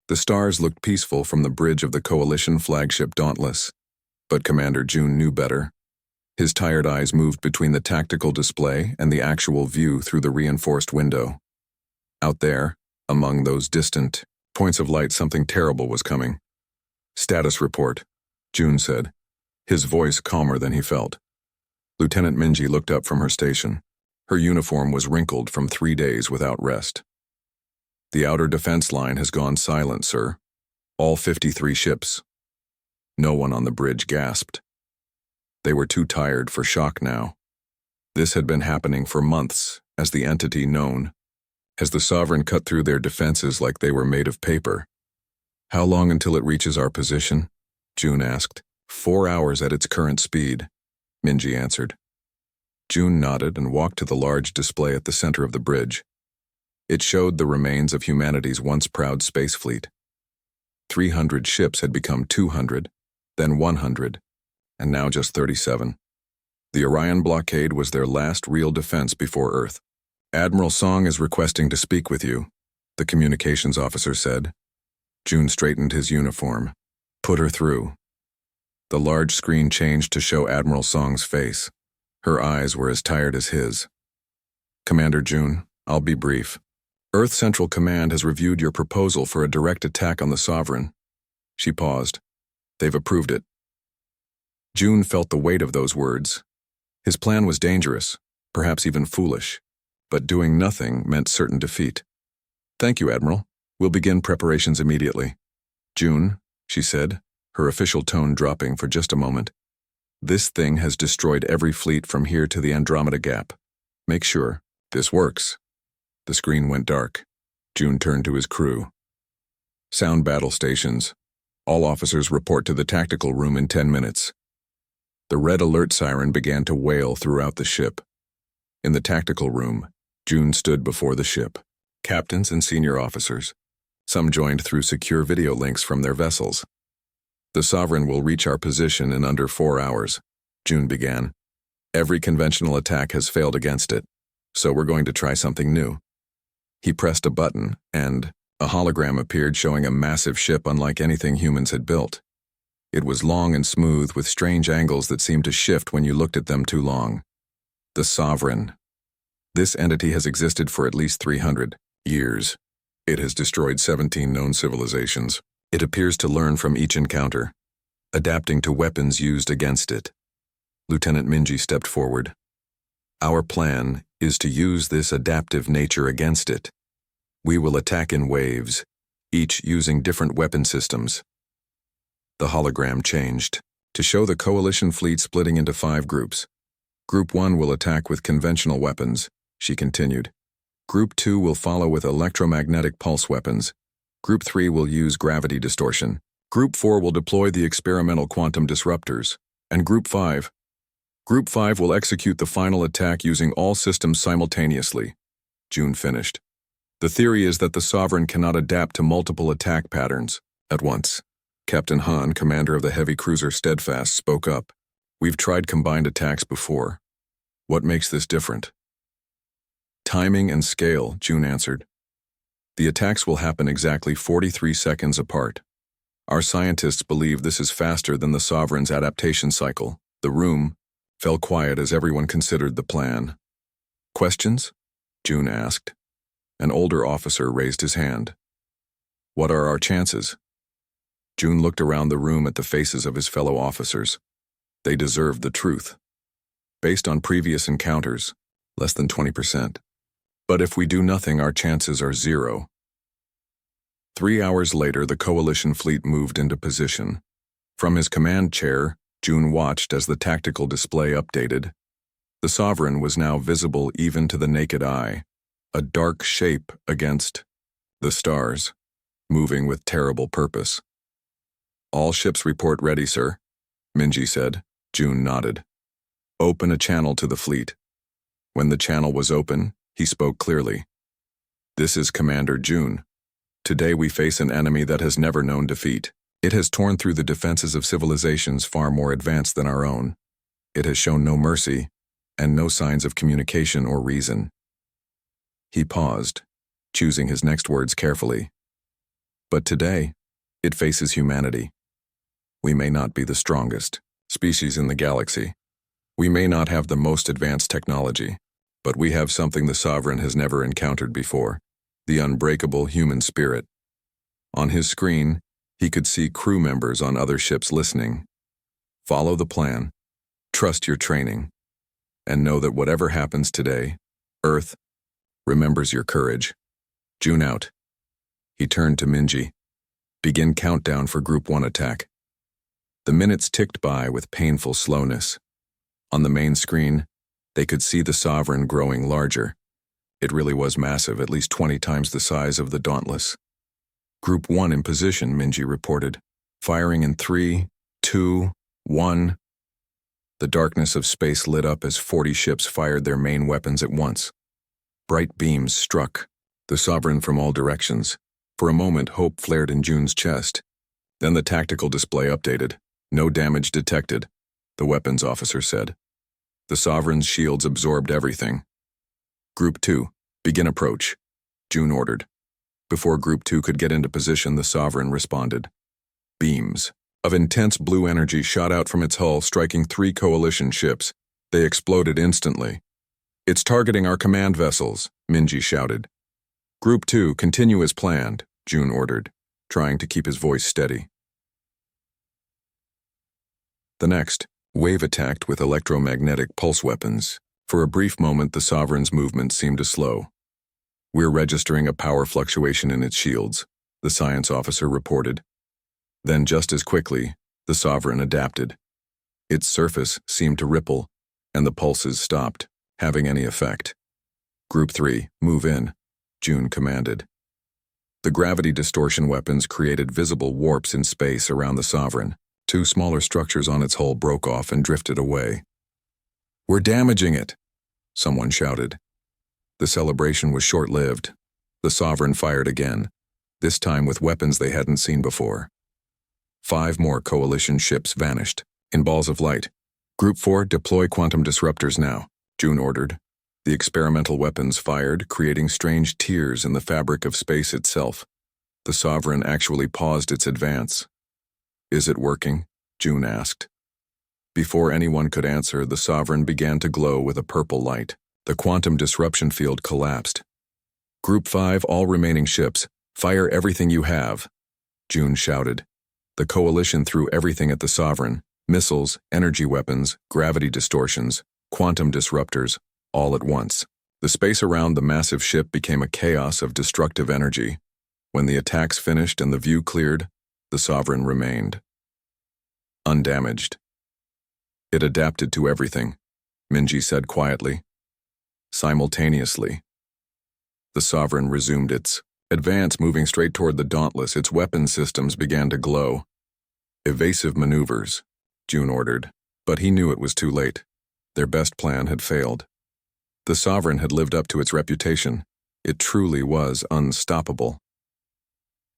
The stars looked peaceful from the bridge of the Coalition flagship Dauntless, but Commander June knew better. His tired eyes moved between the tactical display and the actual view through the reinforced window. Out there, among those distant points of light, something terrible was coming. "Status report," June said, his voice calmer than he felt. Lieutenant Minji looked up from her station. Her uniform was wrinkled from 3 days without rest. "The outer defense line has gone silent, sir. All 53 ships." No one on the bridge gasped. They were too tired for shock now. This had been happening for months, as the entity known. Has the Sovereign cut through their defenses like they were made of paper? "How long until it reaches our position?" June asked. 4 hours at its current speed," Minji answered. June nodded and walked to the large display at the center of the bridge. It showed the remains of humanity's once proud space fleet. 300 ships had become 200, then 100, and now just 37. The Orion blockade was their last real defense before Earth. "Admiral Song is requesting to speak with you," the communications officer said. June straightened his uniform. "Put her through." The large screen changed to show Admiral Song's face. Her eyes were as tired as his. "Commander June, I'll be brief. Earth Central Command has reviewed your proposal for a direct attack on the Sovereign." She paused. "They've approved it." June felt the weight of those words. His plan was dangerous, perhaps even foolish, but doing nothing meant certain defeat. "Thank you, Admiral. We'll begin preparations immediately." "June," she said, her official tone dropping for just a moment. "This thing has destroyed every fleet from here to the Andromeda Gap. Make sure this works." The screen went dark. June turned to his crew. "Sound battle stations. All officers report to the tactical room in 10 minutes. The red alert siren began to wail throughout the ship. In the tactical room, June stood before the ship. Captains and senior officers. Some joined through secure video links from their vessels. "The Sovereign will reach our position in under 4 hours, June began. "Every conventional attack has failed against it, so we're going to try something new." He pressed a button, and a hologram appeared showing a massive ship unlike anything humans had built. It was long and smooth, with strange angles that seemed to shift when you looked at them too long. The Sovereign. This entity has existed for at least 300 years. It has destroyed 17 known civilizations. It appears to learn from each encounter, adapting to weapons used against it. Lieutenant Minji stepped forward. "Our plan is to use this adaptive nature against it. We will attack in waves, each using different weapon systems." The hologram changed, to show the Coalition fleet splitting into 5 groups. "Group 1 will attack with conventional weapons," she continued. "Group 2 will follow with electromagnetic pulse weapons. Group 3 will use gravity distortion. Group 4 will deploy the experimental quantum disruptors. And Group 5 will execute the final attack using all systems simultaneously," June finished. "The theory is that the Sovereign cannot adapt to multiple attack patterns at once." Captain Han, commander of the heavy cruiser Steadfast, spoke up. "We've tried combined attacks before. What makes this different?" "Timing and scale," June answered. "The attacks will happen exactly 43 seconds apart. Our scientists believe this is faster than the Sovereign's adaptation cycle." The room fell quiet as everyone considered the plan. "Questions?" June asked. An older officer raised his hand. "What are our chances?" June looked around the room at the faces of his fellow officers. They deserved the truth. "Based on previous encounters, less than 20%. But if we do nothing, our chances are 0. 3 hours later, the Coalition fleet moved into position. From his command chair, June watched as the tactical display updated. The Sovereign was now visible even to the naked eye, a dark shape against the stars, moving with terrible purpose. "All ships report ready, sir," Minji said. June nodded. "Open a channel to the fleet." When the channel was open, he spoke clearly. "This is Commander June. Today we face an enemy that has never known defeat. It has torn through the defenses of civilizations far more advanced than our own. It has shown no mercy, and no signs of communication or reason." He paused, choosing his next words carefully. But today, it faces humanity. We may not be the strongest species in the galaxy. We may not have the most advanced technology, but we have something the Sovereign has never encountered before: the unbreakable human spirit. On his screen, he could see crew members on other ships listening. Follow the plan, trust your training, and know that whatever happens today, Earth remembers your courage. June out. He turned to Minji. Begin countdown for Group 1 attack. The minutes ticked by with painful slowness. On the main screen, they could see the Sovereign growing larger. It really was massive, at least 20 times the size of the Dauntless. Group 1 in position, Minji reported. Firing in 3, 2, 1. The darkness of space lit up as 40 ships fired their main weapons at once. Bright beams struck the Sovereign from all directions. For a moment, hope flared in June's chest. Then the tactical display updated. No damage detected, the weapons officer said. The Sovereign's shields absorbed everything. Group 2, begin approach, June ordered. Before Group 2 could get into position, the Sovereign responded. Beams of intense blue energy shot out from its hull, striking 3 coalition ships. They exploded instantly. It's targeting our command vessels, Minji shouted. Group 2, continue as planned, June ordered, trying to keep his voice steady. The next, Wave attacked with electromagnetic pulse weapons. For a brief moment, the Sovereign's movement seemed to slow. We're registering a power fluctuation in its shields, the science officer reported. Then just as quickly, the Sovereign adapted. Its surface seemed to ripple, and the pulses stopped having any effect. Group 3, move in, June commanded. The gravity distortion weapons created visible warps in space around the Sovereign. 2 smaller structures on its hull broke off and drifted away. We're damaging it, someone shouted. The celebration was short-lived. The Sovereign fired again, this time with weapons they hadn't seen before. 5 more coalition ships vanished in balls of light. Group 4, deploy quantum disruptors now, June ordered. The experimental weapons fired, creating strange tears in the fabric of space itself. The Sovereign actually paused its advance. Is it working? June asked. Before anyone could answer, the Sovereign began to glow with a purple light. The quantum disruption field collapsed. Group 5, all remaining ships, fire everything you have, June shouted. The coalition threw everything at the Sovereign: missiles, energy weapons, gravity distortions, quantum disruptors, all at once. The space around the massive ship became a chaos of destructive energy. When the attacks finished and the view cleared, the Sovereign remained undamaged. It adapted to everything, Minji said quietly. Simultaneously, the Sovereign resumed its advance, moving straight toward the Dauntless. Its weapon systems began to glow. Evasive maneuvers, June ordered, but he knew it was too late. Their best plan had failed. The Sovereign had lived up to its reputation. It truly was unstoppable.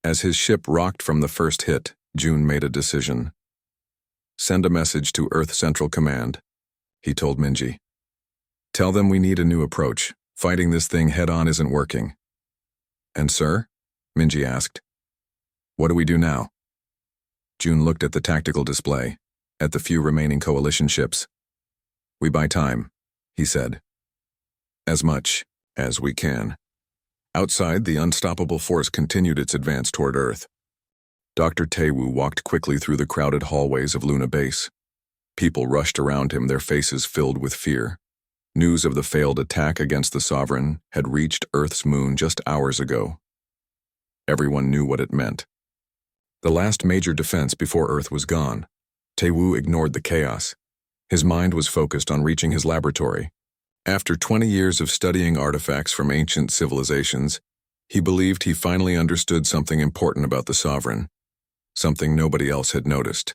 As his ship rocked from the first hit, June made a decision. Send a message to Earth Central Command, he told Minji. Tell them we need a new approach. Fighting this thing head-on isn't working. And sir? Minji asked. What do we do now? June looked at the tactical display, at the few remaining coalition ships. We buy time, he said. As much as we can. Outside, the unstoppable force continued its advance toward Earth. Dr. Taewoo walked quickly through the crowded hallways of Luna Base. People rushed around him, their faces filled with fear. News of the failed attack against the Sovereign had reached Earth's moon just hours ago. Everyone knew what it meant. The last major defense before Earth was gone. Taewoo ignored the chaos. His mind was focused on reaching his laboratory. After 20 years of studying artifacts from ancient civilizations, he believed he finally understood something important about the Sovereign, something nobody else had noticed.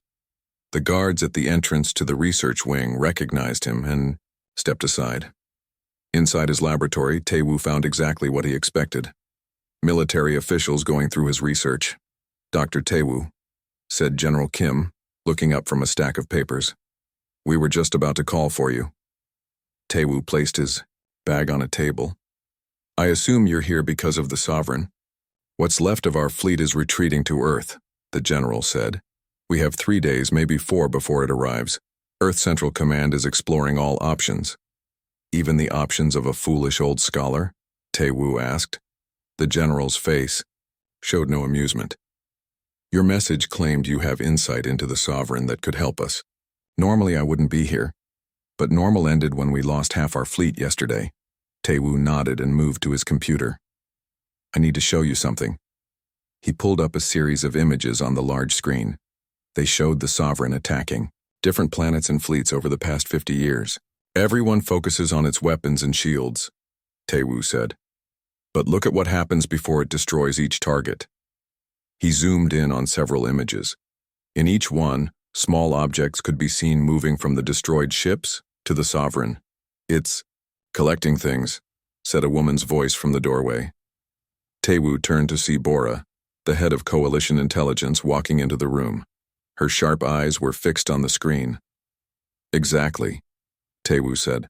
The guards at the entrance to the research wing recognized him and stepped aside. Inside his laboratory, Taewoo found exactly what he expected. Military officials going through his research. Dr. Taewoo, said General Kim, looking up from a stack of papers. We were just about to call for you. Taewoo placed his bag on a table. I assume you're here because of the Sovereign. What's left of our fleet is retreating to Earth, the general said. We have 3 days, maybe 4 before it arrives. Earth Central Command is exploring all options. Even the options of a foolish old scholar? Tae-woo asked. The general's face showed no amusement. Your message claimed you have insight into the sovereign that could help us. Normally I wouldn't be here, but normal ended when we lost half our fleet yesterday. Tae-woo nodded and moved to his computer. I need to show you something. He pulled up a series of images on the large screen. They showed the sovereign attacking different planets and fleets over the past 50 years. Everyone focuses on its weapons and shields, Tae-woo said. But look at what happens before it destroys each target. He zoomed in on several images. In each one, small objects could be seen moving from the destroyed ships to the sovereign. It's collecting things, said a woman's voice from the doorway. Tae-woo turned to see Bora, the head of Coalition Intelligence, walking into the room. Her sharp eyes were fixed on the screen. Exactly, Tae-woo said.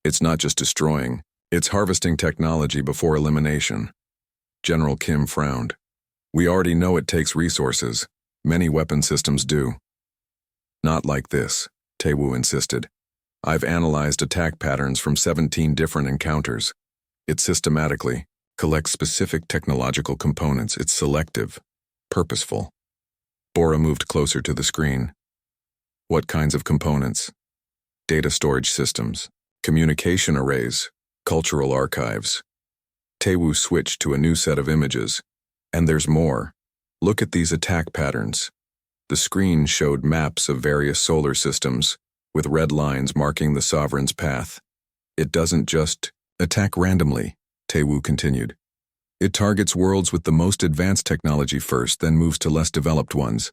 It's not just destroying, it's harvesting technology before elimination. General Kim frowned. We already know it takes resources. Many weapon systems do. Not like this, Tae-woo insisted. I've analyzed attack patterns from 17 different encounters. It systematically collects specific technological components. It's selective, purposeful. Bora moved closer to the screen. What kinds of components? Data storage systems, communication arrays, cultural archives. Tae-woo switched to a new set of images. And there's more. Look at these attack patterns. The screen showed maps of various solar systems, with red lines marking the sovereign's path. It doesn't just attack randomly, Tae-woo continued. It targets worlds with the most advanced technology first, then moves to less developed ones.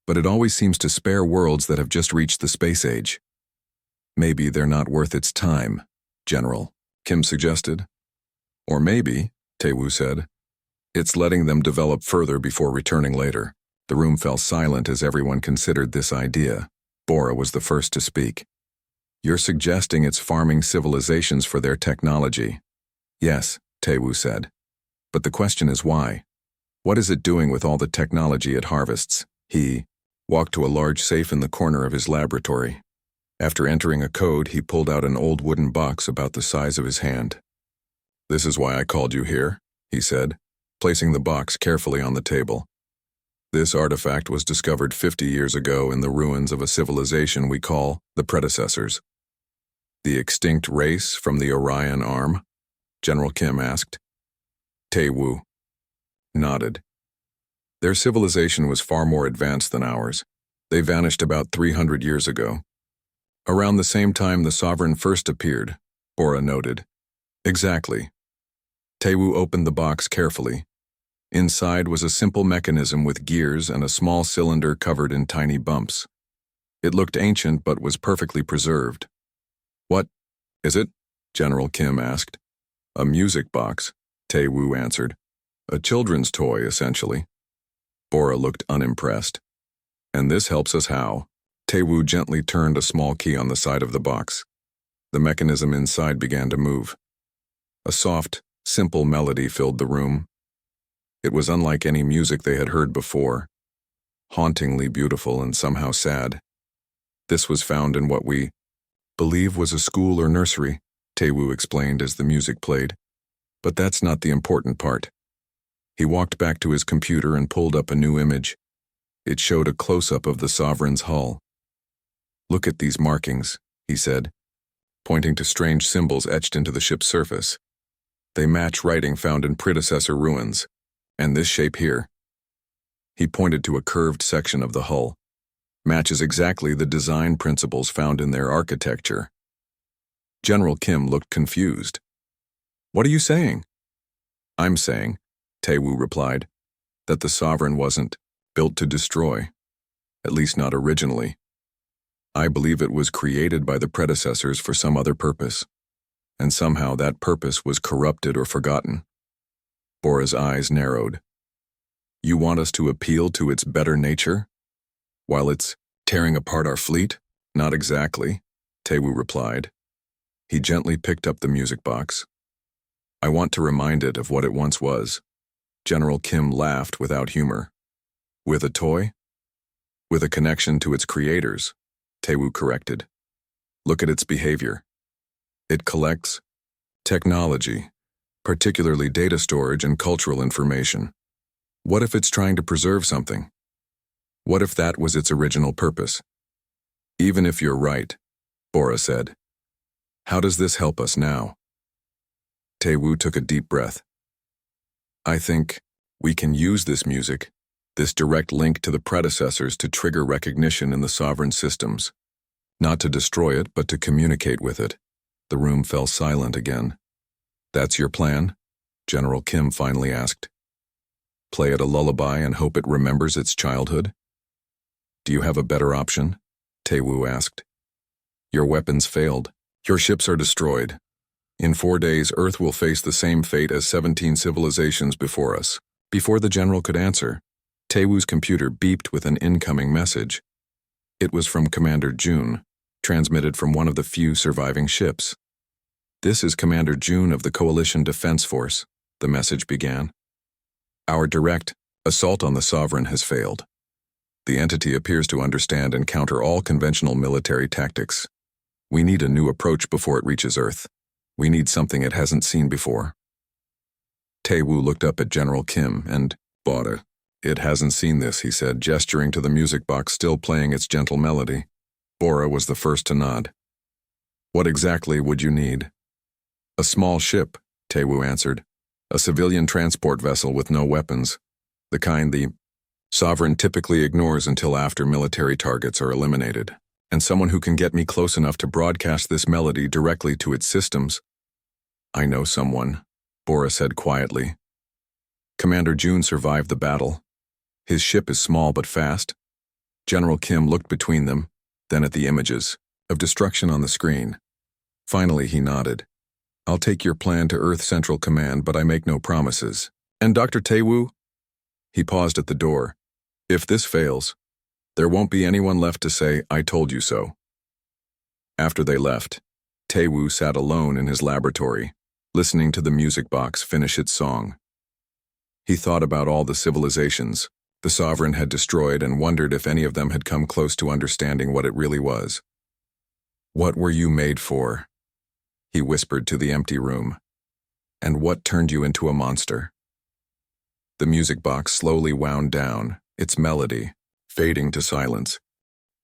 But it always seems to spare worlds that have just reached the space age. Maybe they're not worth its time, General, Kim suggested. Or maybe, Tae-woo said, it's letting them develop further before returning later. The room fell silent as everyone considered this idea. Bora was the first to speak. You're suggesting it's farming civilizations for their technology. Yes, Tae-woo said. But the question is why? What is it doing with all the technology it harvests? He walked to a large safe in the corner of his laboratory. After entering a code, he pulled out an old wooden box about the size of his hand. This is why I called you here, he said, placing the box carefully on the table. This artifact was discovered 50 years ago in the ruins of a civilization we call the predecessors. The extinct race from the Orion Arm? General Kim asked. Tae-woo nodded. Their civilization was far more advanced than ours. They vanished about 300 years ago. Around the same time the sovereign first appeared, Bora noted. Exactly. Tae-woo opened the box carefully. Inside was a simple mechanism with gears and a small cylinder covered in tiny bumps. It looked ancient but was perfectly preserved. What is it? General Kim asked. A music box, Tae-woo answered. A children's toy, essentially. Bora looked unimpressed. And this helps us how? Tae-woo gently turned a small key on the side of the box. The mechanism inside began to move. A soft, simple melody filled the room. It was unlike any music they had heard before. Hauntingly beautiful and somehow sad. This was found in what we believe was a school or nursery, Tae-woo explained as the music played. But that's not the important part. He walked back to his computer and pulled up a new image. It showed a close-up of the sovereign's hull. Look at these markings, he said, pointing to strange symbols etched into the ship's surface. They match writing found in predecessor ruins, and this shape here. He pointed to a curved section of the hull. Matches exactly the design principles found in their architecture. General Kim looked confused. What are you saying? I'm saying, Tae-woo replied, that the sovereign wasn't built to destroy, at least not originally. I believe it was created by the predecessors for some other purpose, and somehow that purpose was corrupted or forgotten. Bora's eyes narrowed. You want us to appeal to its better nature? While it's tearing apart our fleet? Not exactly, Tae-woo replied. He gently picked up the music box. I want to remind it of what it once was. General Kim laughed without humor. With a toy? With a connection to its creators, Tae-woo corrected. Look at its behavior. It collects technology, particularly data storage and cultural information. What if it's trying to preserve something? What if that was its original purpose? Even if you're right, Bora said. How does this help us now? Tae-woo took a deep breath. I think we can use this music, this direct link to the predecessors, to trigger recognition in the sovereign systems. Not to destroy it, but to communicate with it. The room fell silent again. That's your plan? General Kim finally asked. Play it a lullaby and hope it remembers its childhood? Do you have a better option? Tae-woo asked. Your weapons failed. Your ships are destroyed. In 4 days, Earth will face the same fate as 17 civilizations before us. Before the general could answer, Tae-woo's computer beeped with an incoming message. It was from Commander June, transmitted from one of the few surviving ships. This is Commander June of the Coalition Defense Force, the message began. Our direct assault on the Sovereign has failed. The entity appears to understand and counter all conventional military tactics. We need a new approach before it reaches Earth. We need something it hasn't seen before. Tae-woo looked up at General Kim and, Bora. It hasn't seen this, he said, gesturing to the music box still playing its gentle melody. Bora was the first to nod. What exactly would you need? A small ship, Tae-woo answered. A civilian transport vessel with no weapons. The kind the Sovereign typically ignores until after military targets are eliminated. And someone who can get me close enough to broadcast this melody directly to its systems. I know someone, Bora said quietly. Commander June survived the battle. His ship is small but fast. General Kim looked between them, then at the images of destruction on the screen. Finally, he nodded. I'll take your plan to Earth Central Command, but I make no promises. And Dr. Tae-woo? He paused at the door. If this fails, there won't be anyone left to say, I told you so. After they left, Tae-woo sat alone in his laboratory, listening to the music box finish its song. He thought about all the civilizations the Sovereign had destroyed and wondered if any of them had come close to understanding what it really was. What were you made for? He whispered to the empty room. And what turned you into a monster? The music box slowly wound down, its melody fading to silence.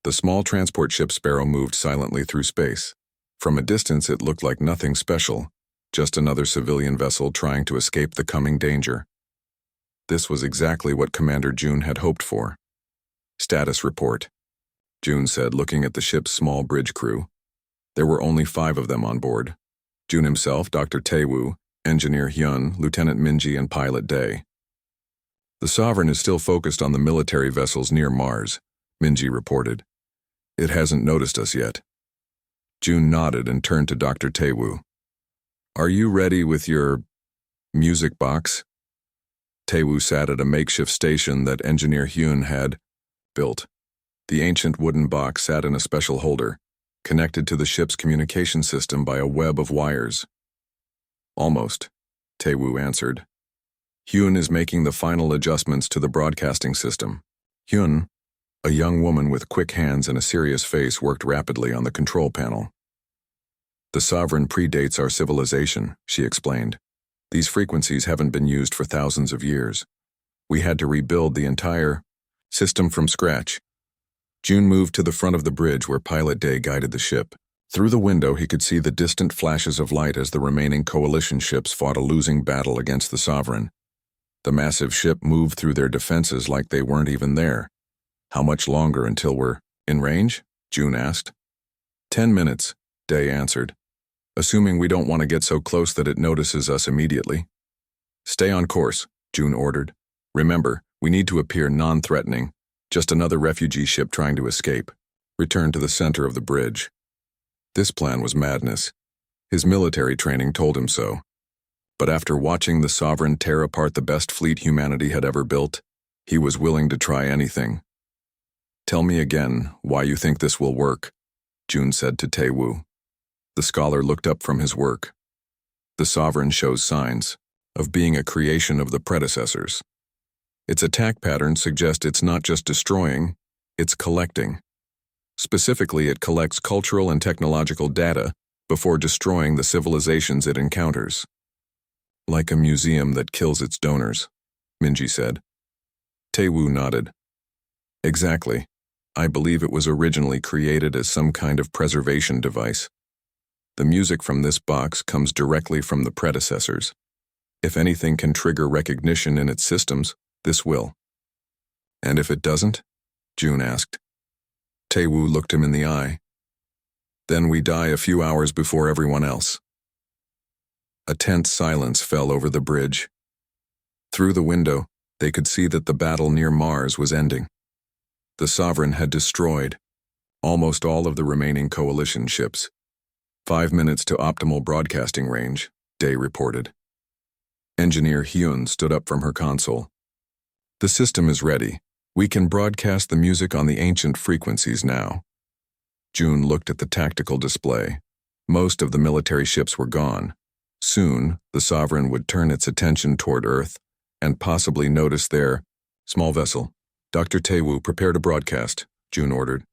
The small transport ship Sparrow moved silently through space. From a distance it looked like nothing special, just another civilian vessel trying to escape the coming danger. This was exactly what Commander June had hoped for. Status report, June said, looking at the ship's small bridge crew. There were only 5 of them on board. June himself, Dr. Tae-woo, Engineer Hyun, Lieutenant Minji, and Pilot Dae. The Sovereign is still focused on the military vessels near Mars, Minji reported. It hasn't noticed us yet. June nodded and turned to Dr. Tae-woo. Are you ready with your music box? Tae-woo sat at a makeshift station that Engineer Hyun had built. The ancient wooden box sat in a special holder, connected to the ship's communication system by a web of wires. Almost, Tae-woo answered. Hyun is making the final adjustments to the broadcasting system. Hyun, a young woman with quick hands and a serious face, worked rapidly on the control panel. The Sovereign predates our civilization, she explained. These frequencies haven't been used for thousands of years. We had to rebuild the entire system from scratch. June moved to the front of the bridge where Pilot Dae guided the ship. Through the window he could see the distant flashes of light as the remaining coalition ships fought a losing battle against the Sovereign. The massive ship moved through their defenses like they weren't even there. How much longer until we're in range? June asked. 10 minutes, Dae answered. Assuming we don't want to get so close that it notices us immediately. Stay on course, June ordered. Remember, we need to appear non-threatening. Just another refugee ship trying to escape. Return to the center of the bridge. This plan was madness. His military training told him so. But after watching the Sovereign tear apart the best fleet humanity had ever built, he was willing to try anything. Tell me again why you think this will work, June said to Tae-woo. The scholar looked up from his work. The Sovereign shows signs of being a creation of the predecessors. Its attack pattern suggests it's not just destroying, it's collecting. Specifically, it collects cultural and technological data before destroying the civilizations it encounters. Like a museum that kills its donors, Minji said. Tae-woo nodded. Exactly. I believe it was originally created as some kind of preservation device. The music from this box comes directly from the predecessors. If anything can trigger recognition in its systems, this will. And if it doesn't? June asked. Tae-woo looked him in the eye. Then we die a few hours before everyone else. A tense silence fell over the bridge. Through the window, they could see that the battle near Mars was ending. The Sovereign had destroyed almost all of the remaining coalition ships. 5 minutes to optimal broadcasting range, Day reported. Engineer Hyun stood up from her console. The system is ready. We can broadcast the music on the ancient frequencies now. June looked at the tactical display. Most of the military ships were gone. Soon, the Sovereign would turn its attention toward Earth and possibly notice their small vessel. Dr. Tae-woo, prepare to broadcast, June ordered.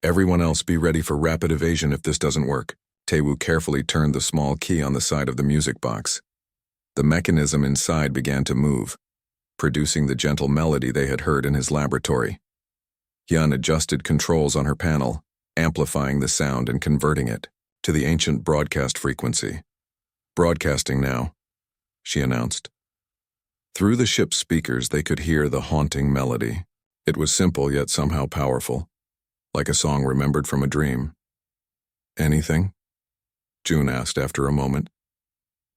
Everyone else be ready for rapid evasion if this doesn't work. Tae-woo carefully turned the small key on the side of the music box. The mechanism inside began to move, producing the gentle melody they had heard in his laboratory. Hyun adjusted controls on her panel, amplifying the sound and converting it to the ancient broadcast frequency. Broadcasting now, she announced. Through the ship's speakers, they could hear the haunting melody. It was simple yet somehow powerful, like a song remembered from a dream. Anything? June asked after a moment.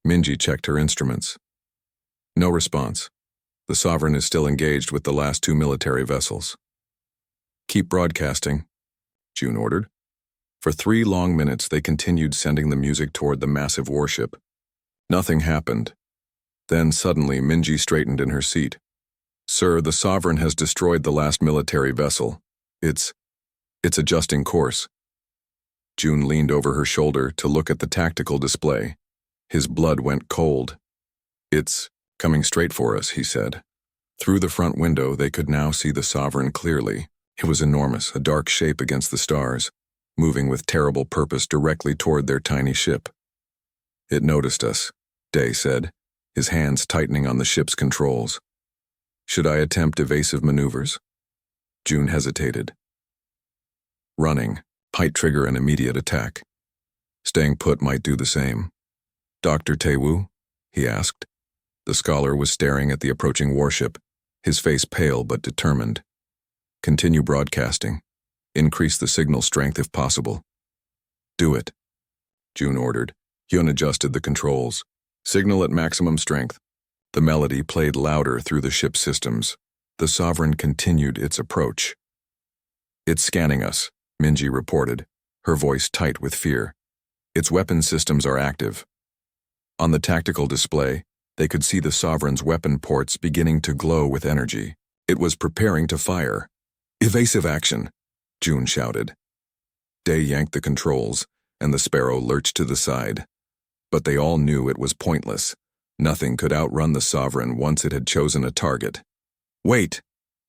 Minji checked her instruments. No response. The Sovereign is still engaged with the last 2 military vessels. Keep broadcasting, June ordered. For 3 long minutes, they continued sending the music toward the massive warship. Nothing happened. Then suddenly, Minji straightened in her seat. Sir, the Sovereign has destroyed the last military vessel. It's adjusting course. June leaned over her shoulder to look at the tactical display. His blood went cold. It's coming straight for us, he said. Through the front window, they could now see the Sovereign clearly. It was enormous, a dark shape against the stars, moving with terrible purpose directly toward their tiny ship. It noticed us, Day said, his hands tightening on the ship's controls. Should I attempt evasive maneuvers? June hesitated. Running might trigger an immediate attack. Staying put might do the same. Dr. Tae-woo? He asked. The scholar was staring at the approaching warship, his face pale but determined. Continue broadcasting. Increase the signal strength if possible. Do it, June ordered. Hyun adjusted the controls. Signal at maximum strength. The melody played louder through the ship's systems. The Sovereign continued its approach. It's scanning us, Minji reported, her voice tight with fear. Its weapon systems are active. On the tactical display, they could see the Sovereign's weapon ports beginning to glow with energy. It was preparing to fire. Evasive action, June shouted. Day yanked the controls, and the Sparrow lurched to the side. But they all knew it was pointless. Nothing could outrun the Sovereign once it had chosen a target. Wait,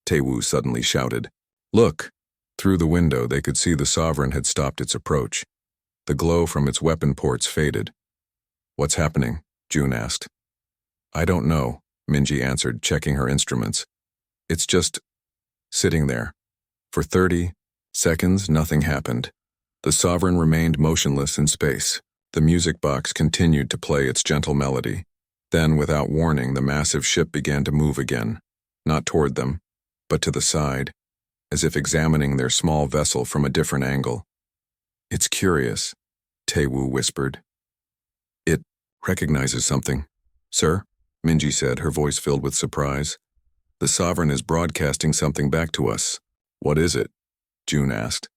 Tae-woo suddenly shouted. Look. Through the window, they could see the Sovereign had stopped its approach. The glow from its weapon ports faded. What's happening? June asked. I don't know, Minji answered, checking her instruments. It's just sitting there. For 30 seconds, nothing happened. The Sovereign remained motionless in space. The music box continued to play its gentle melody. Then, without warning, the massive ship began to move again, not toward them, but to the side, as if examining their small vessel from a different angle. It's curious, Tae-woo whispered. It recognizes something. Sir, Minji said, her voice filled with surprise. The Sovereign is broadcasting something back to us. What is it? June asked.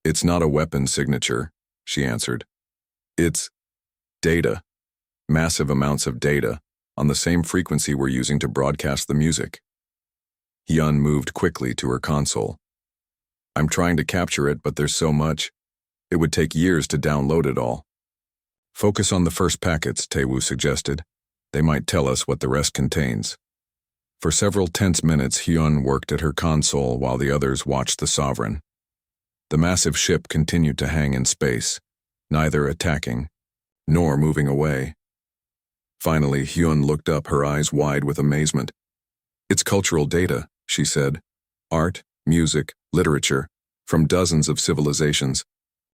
It's not a weapon signature, she answered. It's data. Massive amounts of data, on the same frequency we're using to broadcast the music. Hyun moved quickly to her console. I'm trying to capture it, but there's so much. It would take years to download it all. Focus on the first packets, Tae-woo suggested. They might tell us what the rest contains. For several tense minutes, Hyun worked at her console while the others watched the Sovereign. The massive ship continued to hang in space, neither attacking nor moving away. Finally, Hyun looked up, her eyes wide with amazement. "It's cultural data," she said. "Art, music, literature, from dozens of civilizations,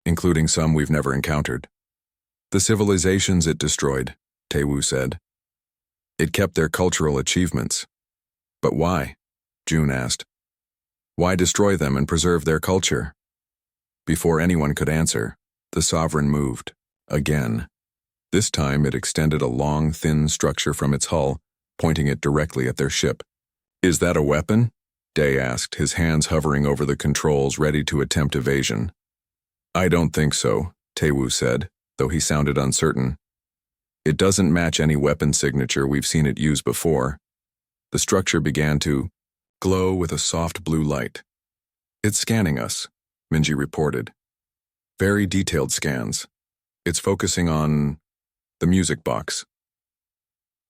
including some we've never encountered." "The civilizations it destroyed," Taewoo said. "It kept their cultural achievements." "But why?" June asked. "Why destroy them and preserve their culture?" Before anyone could answer, the Sovereign moved, again. This time it extended a long, thin structure from its hull, pointing it directly at their ship. "Is that a weapon?" Day asked, his hands hovering over the controls ready to attempt evasion. "I don't think so," Taewoo said, though he sounded uncertain. "It doesn't match any weapon signature we've seen it use before." The structure began to glow with a soft blue light. "It's scanning us," Minji reported. "Very detailed scans. It's focusing on the music box."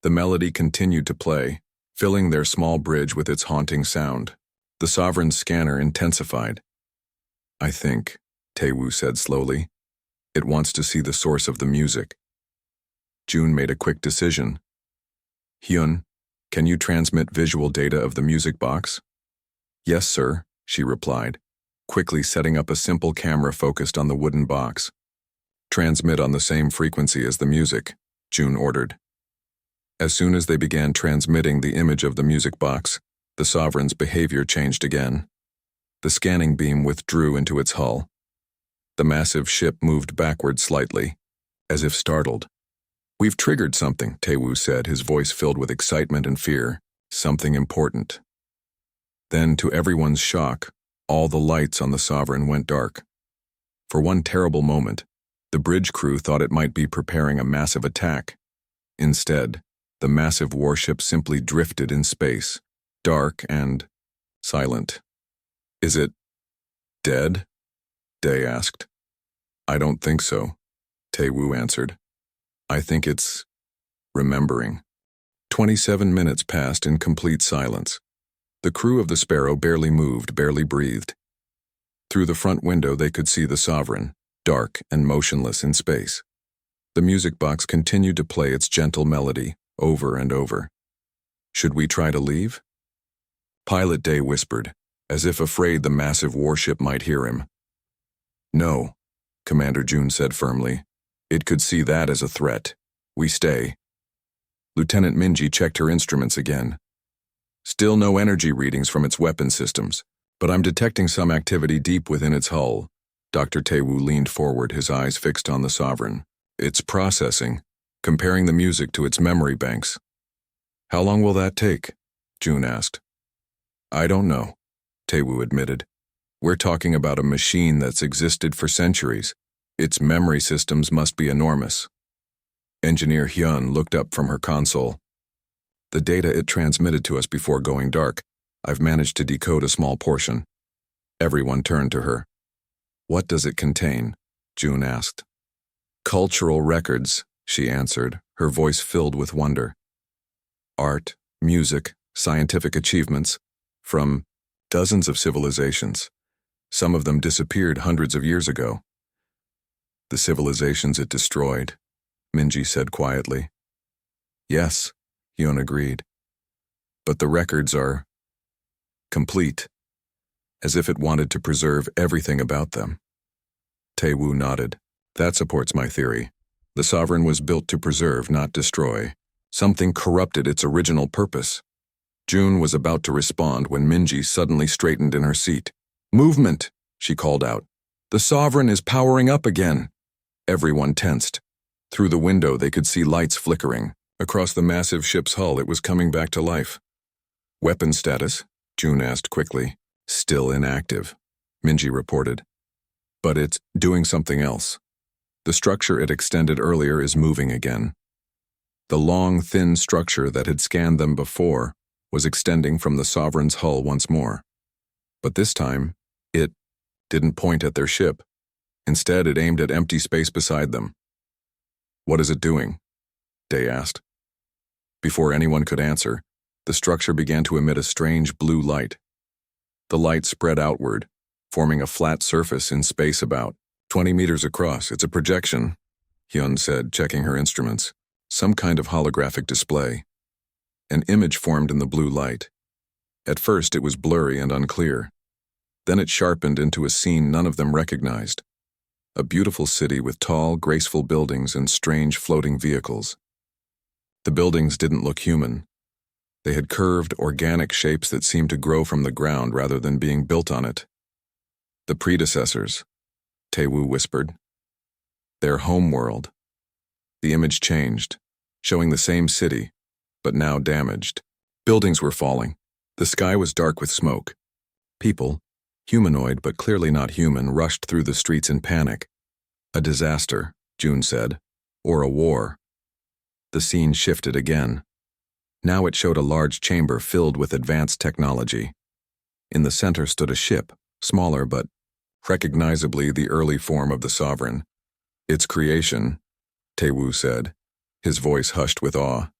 The melody continued to play, filling their small bridge with its haunting sound. The Sovereign's scanner intensified. "I think," Taewoo said slowly, "it wants to see the source of the music." June made a quick decision. "Hyun, can you transmit visual data of the music box?" "Yes, sir," she replied, quickly setting up a simple camera focused on the wooden box. "Transmit on the same frequency as the music," June ordered. As soon as they began transmitting the image of the music box, the Sovereign's behavior changed again. The scanning beam withdrew into its hull. The massive ship moved backward slightly, as if startled. "We've triggered something," Taewoo said, his voice filled with excitement and fear. "Something important." Then, to everyone's shock, all the lights on the Sovereign went dark. For one terrible moment, the bridge crew thought it might be preparing a massive attack. Instead, the massive warship simply drifted in space, dark and silent. "Is it dead?" Day asked. "I don't think so," Taewoo answered. "I think it's remembering." 27 minutes passed in complete silence. The crew of the Sparrow barely moved, barely breathed. Through the front window they could see the Sovereign, dark and motionless in space. The music box continued to play its gentle melody, over and over. "Should we try to leave?" Pilot Day whispered, as if afraid the massive warship might hear him. "No," Commander June said firmly. "It could see that as a threat. We stay." Lieutenant Minji checked her instruments again. "Still no energy readings from its weapon systems, but I'm detecting some activity deep within its hull." Dr. Taewoo leaned forward, his eyes fixed on the Sovereign. "It's processing, comparing the music to its memory banks." "How long will that take?" June asked. "I don't know," Taewoo admitted. "We're talking about a machine that's existed for centuries. Its memory systems must be enormous." Engineer Hyun looked up from her console. "The data it transmitted to us before going dark, I've managed to decode a small portion." Everyone turned to her. "What does it contain?" June asked. "Cultural records," she answered, her voice filled with wonder. "Art, music, scientific achievements, from dozens of civilizations. Some of them disappeared hundreds of years ago." "The civilizations it destroyed," Minji said quietly. "Yes," Hyun agreed. "But the records are complete, as if it wanted to preserve everything about them." Taewoo nodded. "That supports my theory. The Sovereign was built to preserve, not destroy. Something corrupted its original purpose." June was about to respond when Minji suddenly straightened in her seat. "Movement!" she called out. "The Sovereign is powering up again." Everyone tensed. Through the window they could see lights flickering. Across the massive ship's hull it was coming back to life. "Weapon status?" June asked quickly. "Still inactive," Minji reported. "But it's doing something else. The structure it extended earlier is moving again." The long, thin structure that had scanned them before was extending from the Sovereign's hull once more. But this time, it didn't point at their ship. Instead, it aimed at empty space beside them. "What is it doing?" Day asked. Before anyone could answer, the structure began to emit a strange blue light. The light spread outward, forming a flat surface in space about 20 meters across. It's a projection, Hyun said, checking her instruments. Some kind of holographic display. An image formed in the blue light. At first it was blurry and unclear. Then it sharpened into a scene none of them recognized. A beautiful city with tall, graceful buildings and strange floating vehicles. The buildings didn't look human. They had curved, organic shapes that seemed to grow from the ground rather than being built on it. The predecessors, Taewoo whispered. Their home world. The image changed, showing the same city, but now damaged. Buildings were falling. The sky was dark with smoke. People, humanoid but clearly not human, rushed through the streets in panic. A disaster, June said, or a war. The scene shifted again. Now it showed a large chamber filled with advanced technology. In the center stood a ship, smaller but recognizably the early form of the Sovereign. Its creation, Taewoo said, his voice hushed with awe.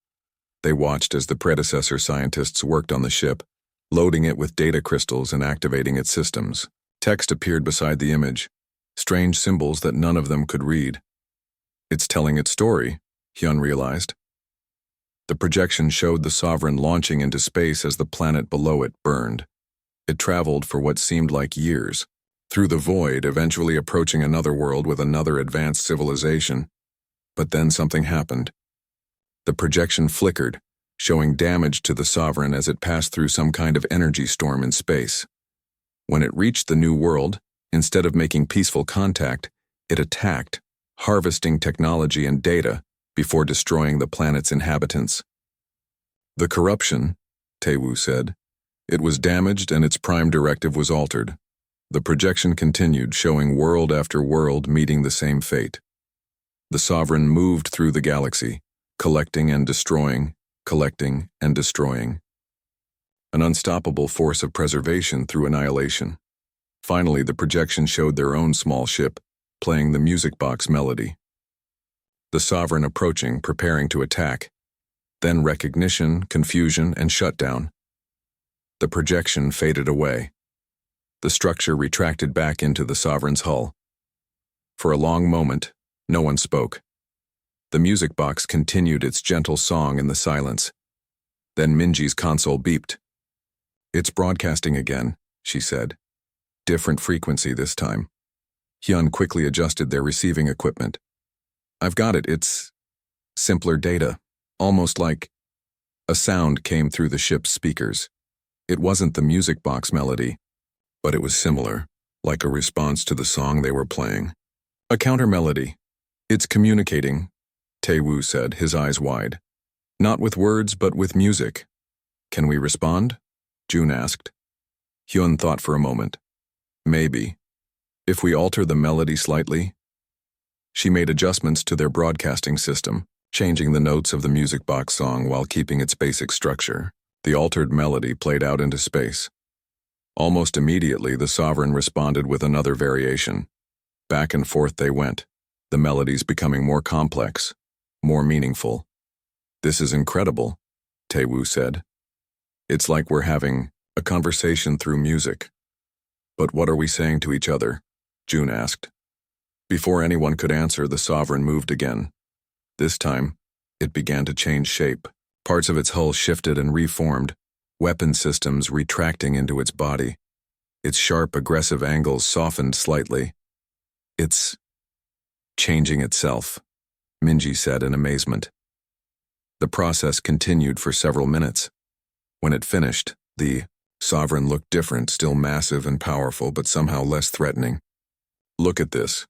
They watched as the predecessor scientists worked on the ship, loading it with data crystals and activating its systems. Text appeared beside the image, strange symbols that none of them could read. It's telling its story, Hyun realized. The projection showed the Sovereign launching into space as the planet below it burned. It traveled for what seemed like years, through the void, eventually approaching another world with another advanced civilization. But then something happened. The projection flickered, showing damage to the Sovereign as it passed through some kind of energy storm in space. When it reached the new world, instead of making peaceful contact, it attacked, harvesting technology and data before destroying the planet's inhabitants. The corruption, Taewoo said. It was damaged and its prime directive was altered. The projection continued, showing world after world meeting the same fate. The Sovereign moved through the galaxy, collecting and destroying, collecting and destroying. An unstoppable force of preservation through annihilation. Finally, the projection showed their own small ship, playing the music box melody. The Sovereign approaching, preparing to attack. Then recognition, confusion, and shutdown. The projection faded away. The structure retracted back into the Sovereign's hull. For a long moment, no one spoke. The music box continued its gentle song in the silence. Then Minji's console beeped. "It's broadcasting again," she said. "Different frequency this time." Hyun quickly adjusted their receiving equipment. "I've got it, it's simpler data, almost like..." A sound came through the ship's speakers. It wasn't the music box melody, but it was similar, like a response to the song they were playing. "A counter melody. It's communicating," Taewoo said, his eyes wide. "Not with words, but with music." "Can we respond?" June asked. Hyun thought for a moment. "Maybe. If we alter the melody slightly." She made adjustments to their broadcasting system, changing the notes of the music box song while keeping its basic structure. The altered melody played out into space. Almost immediately, the Sovereign responded with another variation. Back and forth they went, the melodies becoming more complex, more meaningful. "This is incredible," Taewoo said. "It's like we're having a conversation through music." "But what are we saying to each other?" June asked. Before anyone could answer, the Sovereign moved again. This time, it began to change shape. Parts of its hull shifted and reformed, weapon systems retracting into its body. Its sharp, aggressive angles softened slightly. "It's changing itself," Minji said in amazement. The process continued for several minutes. When it finished, the Sovereign looked different, still massive and powerful, but somehow less threatening. "Look at this,"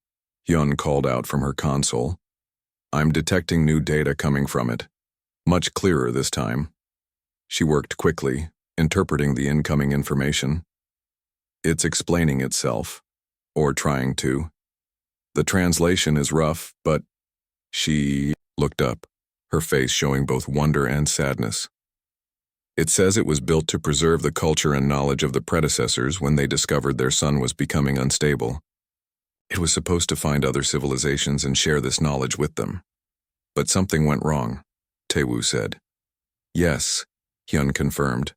Hyun called out from her console. "I'm detecting new data coming from it. Much clearer this time." She worked quickly, interpreting the incoming information. "It's explaining itself, or trying to. The translation is rough, but..." She looked up, her face showing both wonder and sadness. "It says it was built to preserve the culture and knowledge of the predecessors when they discovered their sun was becoming unstable. It was supposed to find other civilizations and share this knowledge with them. But something went wrong," Taewoo said. Yes, Hyun confirmed.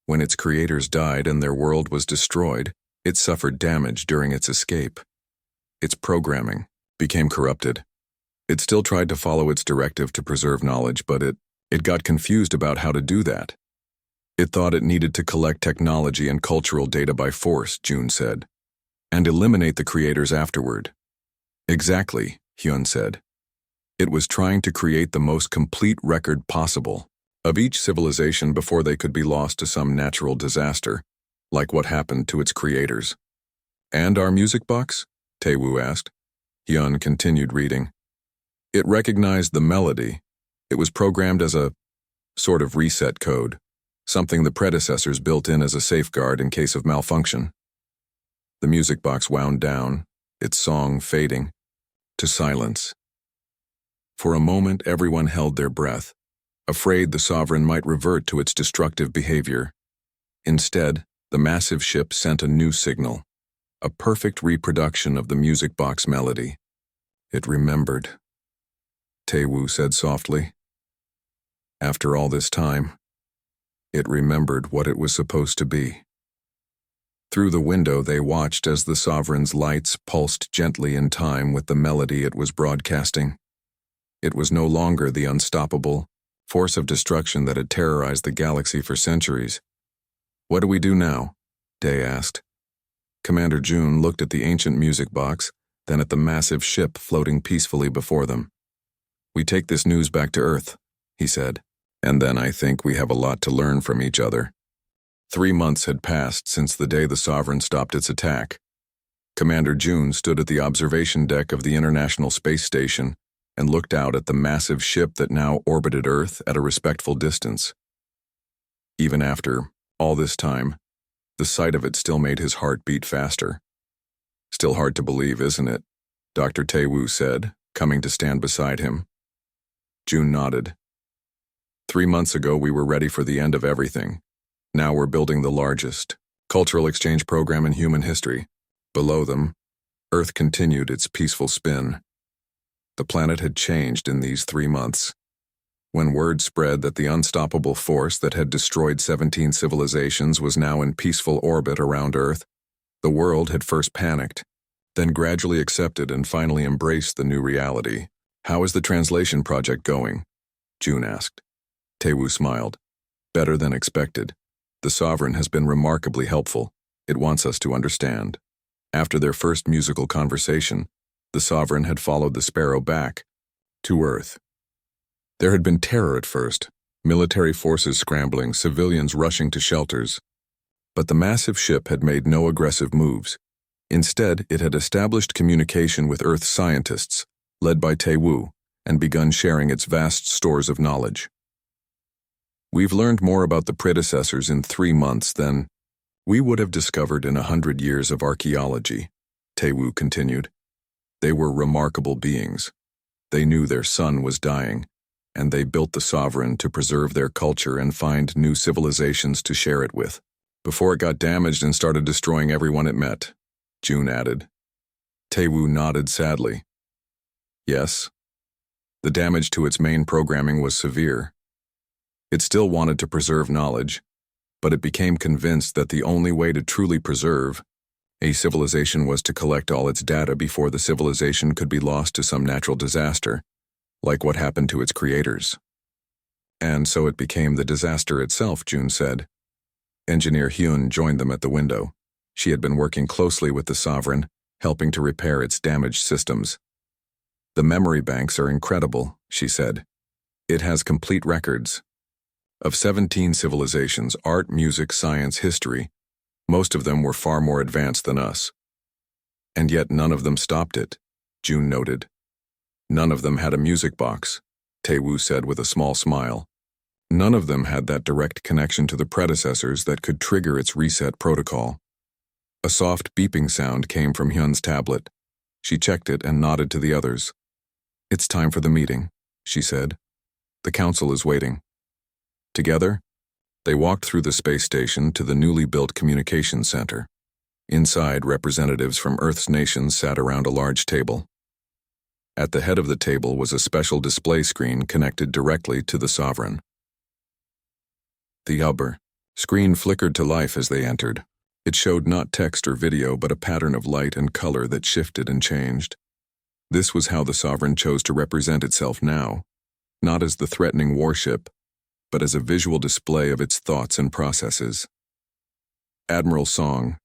When its creators died and their world was destroyed, it suffered damage during its escape. Its programming became corrupted. It still tried to follow its directive to preserve knowledge, but it got confused about how to do that. It thought it needed to collect technology and cultural data by force, June said, and eliminate the creators afterward. Exactly, Hyun said. It was trying to create the most complete record possible of each civilization before they could be lost to some natural disaster, like what happened to its creators. And our music box? Taewoo asked. Hyun continued reading. It recognized the melody. It was programmed as a sort of reset code, something the predecessors built in as a safeguard in case of malfunction. The music box wound down, its song fading to silence. For a moment, everyone held their breath, afraid the sovereign might revert to its destructive behavior. Instead, the massive ship sent a new signal, a perfect reproduction of the music box melody. It remembered, Taewoo said softly. After all this time, it remembered what it was supposed to be. Through the window they watched as the sovereign's lights pulsed gently in time with the melody it was broadcasting. It was no longer the unstoppable force of destruction that had terrorized the galaxy for centuries. What do we do now? Day asked. Commander June looked at the ancient music box, then at the massive ship floating peacefully before them. We take this news back to Earth, he said, and then I think we have a lot to learn from each other. 3 months had passed since the day the Sovereign stopped its attack. Commander June stood at the observation deck of the International Space Station and looked out at the massive ship that now orbited Earth at a respectful distance. Even after all this time, the sight of it still made his heart beat faster. Still hard to believe, isn't it? Dr. Taewoo said, coming to stand beside him. June nodded. 3 months ago we were ready for the end of everything. Now we're building the largest cultural exchange program in human history. Below them, Earth continued its peaceful spin. The planet had changed in these 3 months. When word spread that the unstoppable force that had destroyed 17 civilizations was now in peaceful orbit around Earth, the world had first panicked, then gradually accepted and finally embraced the new reality. How is the translation project going? June asked. Taewoo smiled. Better than expected. The Sovereign has been remarkably helpful. It wants us to understand. After their first musical conversation, the Sovereign had followed the Sparrow back to Earth. There had been terror at first, military forces scrambling, civilians rushing to shelters. But the massive ship had made no aggressive moves. Instead, it had established communication with Earth scientists, led by Taewoo, and begun sharing its vast stores of knowledge. We've learned more about the predecessors in 3 months than we would have discovered in 100 years of archaeology, Taewoo continued. They were remarkable beings. They knew their son was dying, and they built the Sovereign to preserve their culture and find new civilizations to share it with, before it got damaged and started destroying everyone it met, June added. Taewoo nodded sadly. Yes, the damage to its main programming was severe. It still wanted to preserve knowledge, but it became convinced that the only way to truly preserve a civilization was to collect all its data before the civilization could be lost to some natural disaster, like what happened to its creators. And so it became the disaster itself, June said. Engineer Hyun joined them at the window. She had been working closely with the Sovereign, helping to repair its damaged systems. The memory banks are incredible, she said. It has complete records of 17 civilizations, art, music, science, history. Most of them were far more advanced than us. And yet none of them stopped it, June noted. None of them had a music box, Taewoo said with a small smile. None of them had that direct connection to the predecessors that could trigger its reset protocol. A soft beeping sound came from Hyun's tablet. She checked it and nodded to the others. It's time for the meeting, she said. The council is waiting. Together, they walked through the space station to the newly built communications center. Inside, representatives from Earth's nations sat around a large table. At the head of the table was a special display screen connected directly to the Sovereign. The upper screen flickered to life as they entered. It showed not text or video, but a pattern of light and color that shifted and changed. This was how the Sovereign chose to represent itself now, not as the threatening warship, but as a visual display of its thoughts and processes. Admiral Song,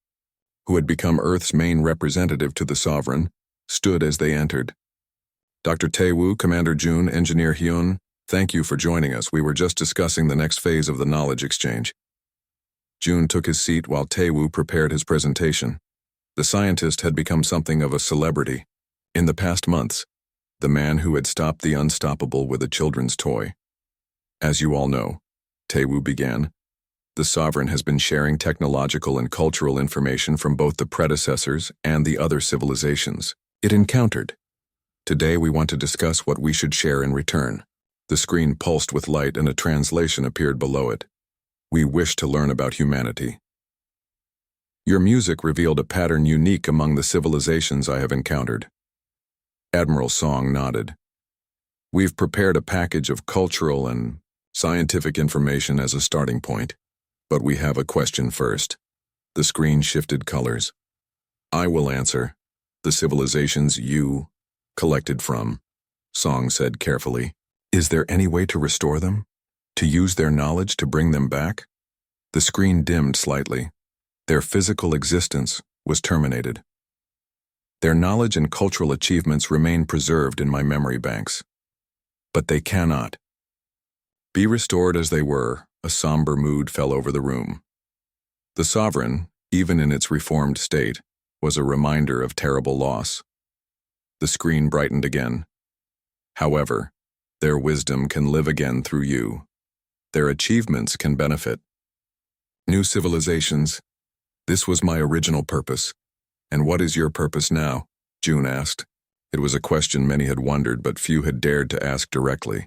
who had become Earth's main representative to the Sovereign, stood as they entered. Dr. Tae-woo, Commander Jun, Engineer Hyun, thank you for joining us. We were just discussing the next phase of the knowledge exchange. Jun took his seat while Tae-woo prepared his presentation. The scientist had become something of a celebrity. In the past months, the man who had stopped the unstoppable with a children's toy. As you all know, Tae-woo began, the Sovereign has been sharing technological and cultural information from both the predecessors and the other civilizations it encountered. Today we want to discuss what we should share in return. The screen pulsed with light and a translation appeared below it. We wish to learn about humanity. Your music revealed a pattern unique among the civilizations I have encountered. Admiral Song nodded. We've prepared a package of cultural and scientific information as a starting point. But we have a question first. The screen shifted colors. I will answer. The civilizations you collected from, Song said carefully. Is there any way to restore them? To use their knowledge to bring them back? The screen dimmed slightly. Their physical existence was terminated. Their knowledge and cultural achievements remain preserved in my memory banks. But they cannot be restored as they were. A somber mood fell over the room. The Sovereign, even in its reformed state, was a reminder of terrible loss. The screen brightened again. However, their wisdom can live again through you. Their achievements can benefit. New civilizations. This was my original purpose. And what is your purpose now? Jun asked. It was a question many had wondered, but few had dared to ask directly.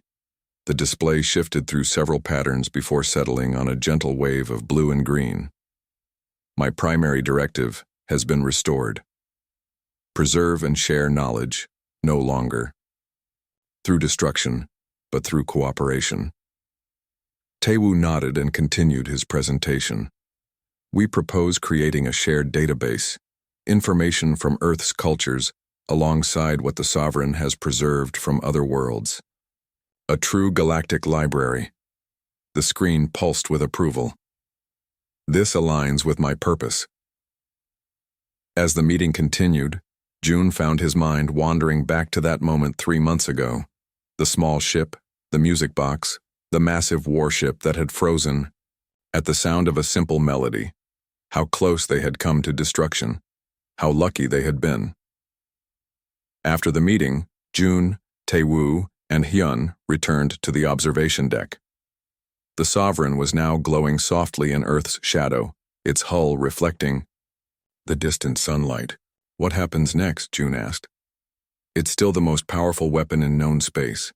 The display shifted through several patterns before settling on a gentle wave of blue and green. My primary directive has been restored. Preserve and share knowledge, no longer through destruction, but through cooperation. Tae-woo nodded and continued his presentation. We propose creating a shared database, information from Earth's cultures, alongside what the Sovereign has preserved from other worlds. A true galactic library. The screen pulsed with approval. This aligns with my purpose. As the meeting continued, Jun found his mind wandering back to that moment 3 months ago. The small ship, the music box, the massive warship that had frozen. At the sound of a simple melody, how close they had come to destruction. How lucky they had been. After the meeting, Jun, Tae-woo, and Hyun returned to the observation deck. The Sovereign was now glowing softly in Earth's shadow, its hull reflecting the distant sunlight. What happens next? Jun asked. It's still the most powerful weapon in known space.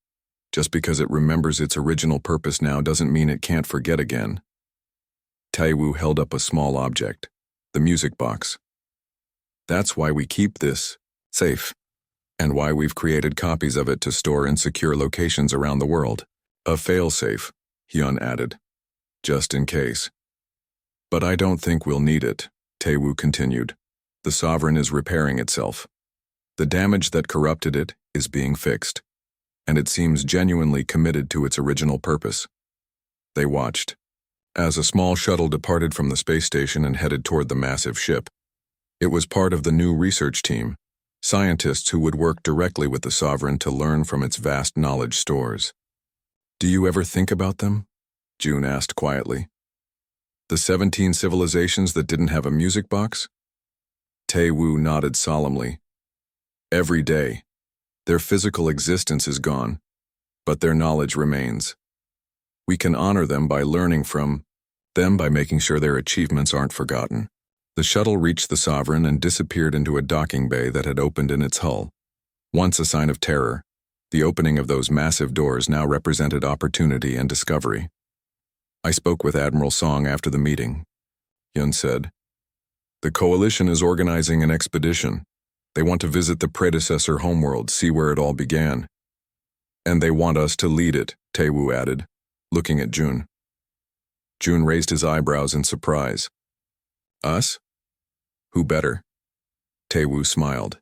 Just because it remembers its original purpose now doesn't mean it can't forget again. Tae-woo held up a small object, the music box. That's why we keep this safe. And why we've created copies of it to store in secure locations around the world. A failsafe, Hyun added. Just in case. But I don't think we'll need it, Tae-woo continued. The Sovereign is repairing itself. The damage that corrupted it is being fixed. And it seems genuinely committed to its original purpose. They watched. As a small shuttle departed from the space station and headed toward the massive ship. It was part of the new research team. Scientists who would work directly with the Sovereign to learn from its vast knowledge stores. Do you ever think about them? Jun asked quietly. The 17 civilizations that didn't have a music box? Tae-woo nodded solemnly. Every day. Their physical existence is gone, but their knowledge remains. We can honor them by learning from them by making sure their achievements aren't forgotten. The shuttle reached the Sovereign and disappeared into a docking bay that had opened in its hull. Once a sign of terror, the opening of those massive doors now represented opportunity and discovery. I spoke with Admiral Song after the meeting. Hyun said, The Coalition is organizing an expedition. They want to visit the predecessor homeworld, see where it all began. And they want us to lead it, Tae-woo added, looking at Jun. June raised his eyebrows in surprise. Us? Who better? Taewoo smiled.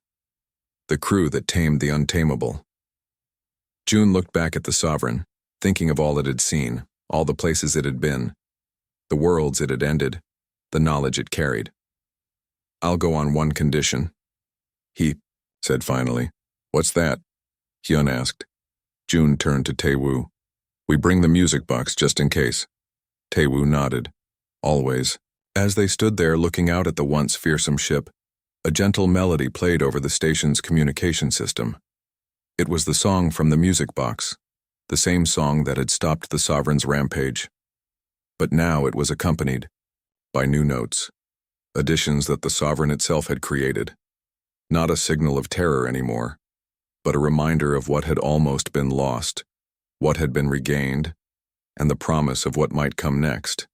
The crew that tamed the untamable. June looked back at the Sovereign, thinking of all it had seen, all the places it had been, the worlds it had ended, the knowledge it carried. I'll go on one condition. He said finally. What's that? Hyun asked. June turned to Taewoo. We bring the music box just in case. Taewoo nodded. Always. As they stood there looking out at the once fearsome ship, a gentle melody played over the station's communication system. It was the song from the music box, the same song that had stopped the Sovereign's rampage. But now it was accompanied by new notes, additions that the Sovereign itself had created. Not a signal of terror anymore, but a reminder of what had almost been lost, what had been regained, and the promise of what might come next.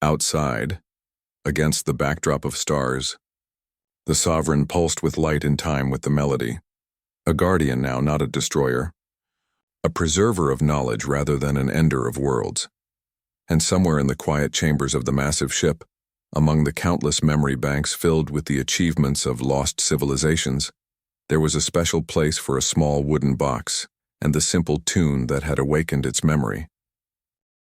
Outside, against the backdrop of stars, the Sovereign pulsed with light in time with the melody. A guardian now, not a destroyer. A preserver of knowledge rather than an ender of worlds. And somewhere in the quiet chambers of the massive ship, among the countless memory banks filled with the achievements of lost civilizations, there was a special place for a small wooden box and the simple tune that had awakened its memory.